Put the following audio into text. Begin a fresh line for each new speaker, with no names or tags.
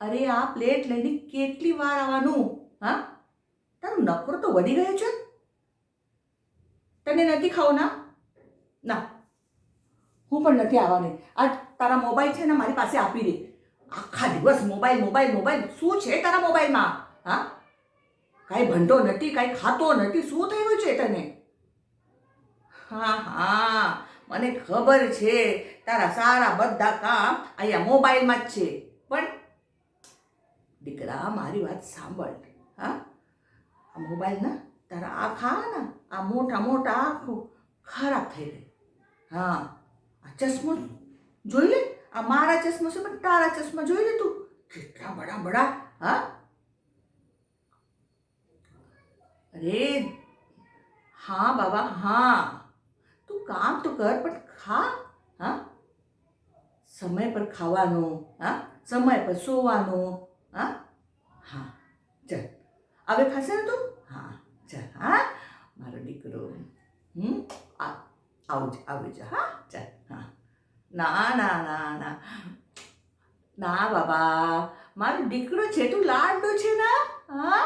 અરે આ પ્લેટ લઈને કેટલી વાર આવવાનું? હા, તારું નખરો તો વધી ગયો છે. તને નથી ખાવું ના? ના, હું પણ નથી આવવાની. આ તારા મોબાઈલ છે ને મારી પાસે આપી દે. આખા દિવસ મોબાઈલ મોબાઈલ મોબાઈલ. શું છે તારા મોબાઈલમાં? હા, કાંઈ ભણતો નથી, કાંઈ ખાતો નથી. શું થયું છે તને? હા હા, મને ખબર છે. તારા સારા બધા કામ અહીંયા મોબાઈલમાં જ છે. પણ દીકરા, મારી વાત સાંભળ. હા, આ મોબાઈલ ના તારા આંખા ને આ મોટા મોટા આંખો ખરાબ થઈ ગઈ. હા, આ ચશ્મો જોઈ લે. આ મારા ચશ્મા છે પણ તારા ચશ્મા જોઈ લે તું. કેટલા બડા બડા. હા, અરે હા બાબા હા, તું કામ તો કર પણ ખા. હા, સમય પર ખાવાનું. હા, સમય પર સોવાનું. હા હા, ચાલ હવે ખાશે ને તું? હા ચાલ. હા, મારો દીકરો. આવજો હા. ચાલ. હા, ના ના ના ના ના બાબા, મારો દીકરો છે. તું લાડલો છે ને? હા,